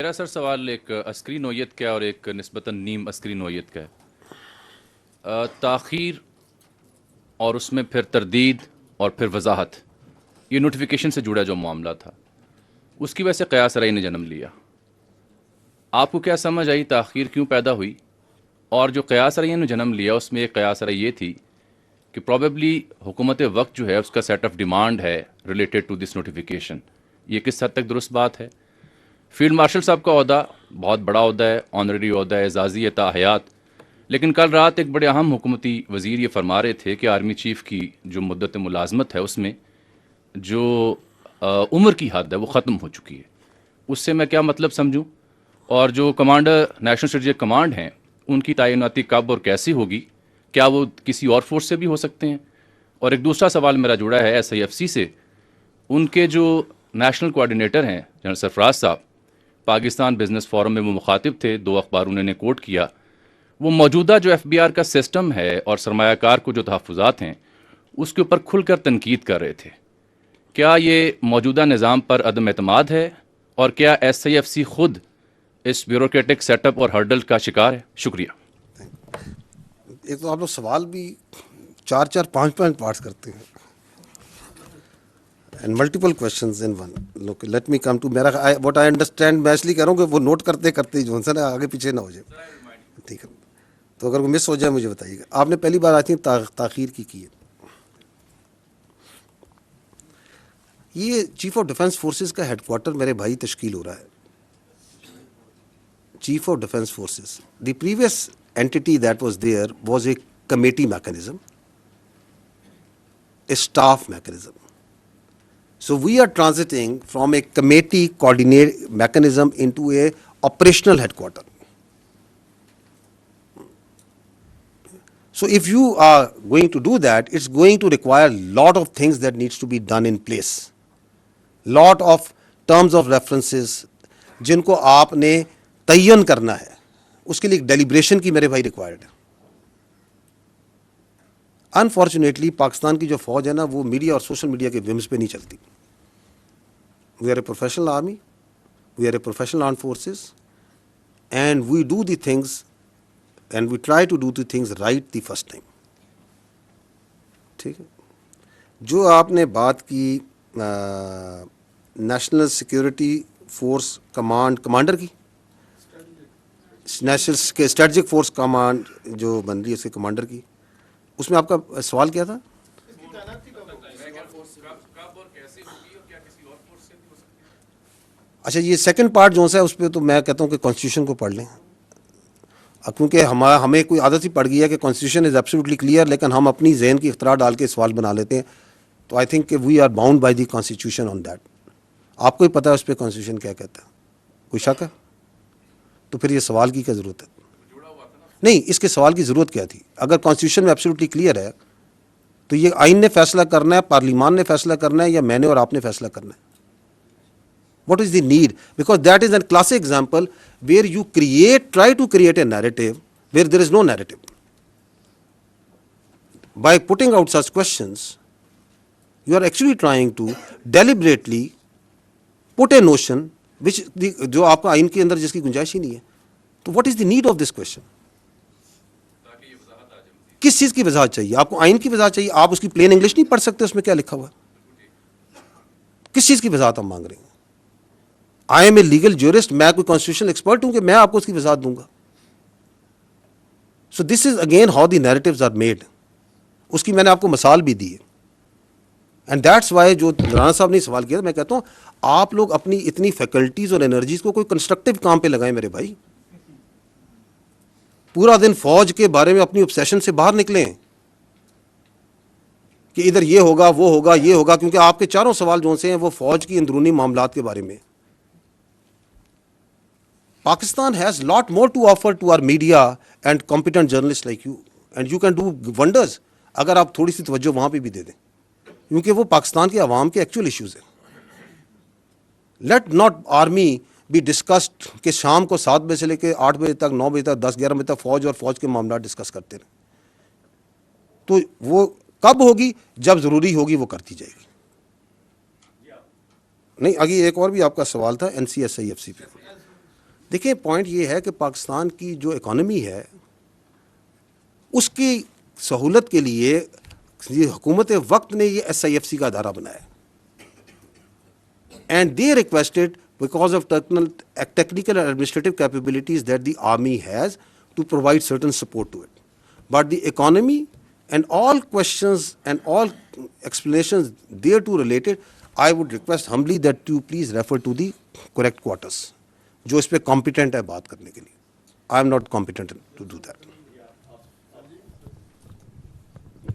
میرا سر سوال ایک عسکری نوعیت کا ہے اور ایک نسبتاً نیم عسکری نوعیت کا ہے. تاخیر اور اس میں پھر تردید اور پھر وضاحت، یہ نوٹیفیکیشن سے جڑا جو معاملہ تھا اس کی وجہ سے قیاس رأی نے جنم لیا. آپ کو کیا سمجھ آئی تاخیر کیوں پیدا ہوئی؟ اور جو قیاس رأی نے جنم لیا اس میں ایک قیاس رأی یہ تھی کہ پروبیبلی حکومت وقت جو ہے اس کا سیٹ آف ڈیمانڈ ہے ریلیٹڈ ٹو دس نوٹیفیکیشن. یہ کس حد تک درست بات ہے؟ فیلڈ مارشل صاحب کا عہدہ بہت بڑا عہدہ ہے، آنریری عہدہ ہے، اعزازی تا حیات، لیکن کل رات ایک بڑے اہم حکومتی وزیر یہ فرما رہے تھے کہ آرمی چیف کی جو مدت ملازمت ہے اس میں جو عمر کی حد ہے وہ ختم ہو چکی ہے. اس سے میں کیا مطلب سمجھوں؟ اور جو کمانڈر نیشنل اسٹریٹجک کمانڈ ہیں ان کی تعیناتی کب اور کیسی ہوگی؟ کیا وہ کسی اور فورس سے بھی ہو سکتے ہیں؟ اور ایک دوسرا سوال میرا جڑا ہے ایس آئی ایف سی سے. ان کے جو نیشنل کوآرڈینیٹر ہیں جنرل سرفراز صاحب، پاکستان بزنس فورم میں وہ مخاطب تھے، 2 اخبار انہوں نے کوٹ کیا. وہ موجودہ جو ایف بی آر کا سسٹم ہے اور سرمایہ کار کو جو تحفظات ہیں اس کے اوپر کھل کر تنقید کر رہے تھے. کیا یہ موجودہ نظام پر عدم اعتماد ہے؟ اور کیا ایس آئی ایف سی خود اس بیوروکریٹک سیٹ اپ اور ہرڈل کا شکار ہے؟ شکریہ. ایک تو آپ لوگ سوال بھی 4 5 پارٹس کرتے ہیں and multiple questions in one. Look let me come to میرا واٹ آئی انڈرسٹینڈ. میں اس لیے کہہ رہا ہوں کہ وہ نوٹ کرتے کرتے جو ہے نا آگے پیچھے نہ ہو جائے. ٹھیک ہے، تو اگر وہ مس ہو جائے مجھے بتائیے گا. آپ نے پہلی بار آتی تاخیر کی ہے. یہ چیف آف ڈیفینس فورسز کا ہیڈ کوارٹر میرے بھائی تشکیل ہو رہا ہے. Chief of defence forces, the previous entity that was there was a committee mechanism, a staff mechanism. So we are transiting from a committee coordinate mechanism into a operational headquarter. So if you are going to do that, it's going to require a lot of things that needs to be done in place. Lot of terms of references جن کو آپ نے تعین کرنا ہے، اس کے لیے ایک ڈیلیبریشن کی میرے بھائی ریکوائرڈ ہے. انفارچونیٹلی پاکستان کی جو فوج ہے نا وہ میڈیا اور سوشل میڈیا کے ومز پہ نہیں چلتی. We are a professional army, we are a professional arm forces, and we do the things and we try to do the things right the first time. ٹھیک ہے. جو آپ نے بات کی نیشنل سیکورٹی فورس کمانڈر کی، national strategic force command جو بن رہی ہے اس کے کمانڈر کی، اس میں آپ کا سوال کیا تھا؟ اچھا، یہ سیکنڈ پارٹ جو ہے اس پہ تو میں کہتا ہوں کہ کانسٹیٹیوشن کو پڑھ لیں، کیونکہ ہمیں کوئی عادت ہی پڑ گئی ہے کہ کانسٹیٹیوشن از ایبسلیوٹلی کلیئر، لیکن ہم اپنی ذہن کی اختراع ڈال کے سوال بنا لیتے ہیں. تو آئی تھنک کہ we are bound by the constitution on that. آپ کو ہی پتہ ہے اس پہ کانسٹیٹیوشن کیا کہتا ہے. کوئی شک ہے؟ تو پھر یہ سوال کی کیا ضرورت ہے؟ نہیں، اس کے سوال کی ضرورت کیا تھی؟ اگر کانسٹیٹیوشن میں ایبسلیوٹلی کلیئر ہے تو یہ آئین نے فیصلہ کرنا ہے، پارلیمان نے فیصلہ کرنا ہے، یا میں نے اور آپ نے فیصلہ کرنا ہے؟ What is the need? Because that is an classic example where you try to create a narrative where there is no narrative. By putting out such questions you are actually trying to deliberately put a notion which جو آپ کا آئین کے اندر جس کی گنجائش ہی نہیں ہے. تو what is the need of this question? کس چیز کی وضاحت چاہیے آپ کو؟ آئین کی وضاحت چاہیے. آپ اس کی پلین انگلش نہیں پڑھ سکتے اس میں کیا لکھا ہوا ہے؟ کس چیز کی وضاحت ہم مانگ رہے ہیں؟ I am a legal jurist, میں کوئی کانسٹیٹیوشن ایکسپرٹ ہوں کہ میں آپ کو اس کی وضاحت دوں گا؟ So this is again how the narratives are made. اس کی میں نے آپ کو مثال بھی دی ہے. اینڈ دیٹس وائی جو رانا صاحب نے سوال کیا، میں کہتا ہوں آپ لوگ اپنی اتنی فیکلٹیز اور انرجیز کو کوئی کنسٹرکٹیو کام پہ لگائیں میرے بھائی. پورا دن فوج کے بارے میں اپنی obsession سے باہر نکلیں کہ ادھر یہ ہوگا وہ ہوگا یہ ہوگا، کیونکہ آپ کے چاروں سوال جو سے ہیں وہ فوج کی اندرونی معاملات کے بارے میں. Pakistan has lot more to offer to our media and competent journalist like you, and you can do wonders اگر آپ تھوڑی سی توجہ وہاں پہ بھی دے دیں، کیونکہ وہ پاکستان کے عوام کے ایکچوئل ایشوز ہیں. Let not army be discussed کہ شام کو 7 بجے سے لے کے 8 بجے تک، 9 بجے تک، 10 11 بجے تک فوج اور فوج کے معاملات ڈسکس کرتے رہیں. تو وہ کب ہوگی؟ جب ضروری ہوگی وہ کرتی جائے گی. نہیں، آگے ایک اور بھی آپ کا سوال تھا N C S I F C پہ. دیکھیں پوائنٹ یہ ہے کہ پاکستان کی جو اکانومی ہے اس کی سہولت کے لیے یہ حکومت وقت نے یہ SIFC کا ادارہ بنایا and they requested because of technical and administrative capabilities that the army has to provide certain support to it. But the economy and all questions and all explanations thereto related, I would request humbly that you please refer to the correct quarters. جو اس پہ competent ہے بات کرنے کے لیے. I am not competent to do that.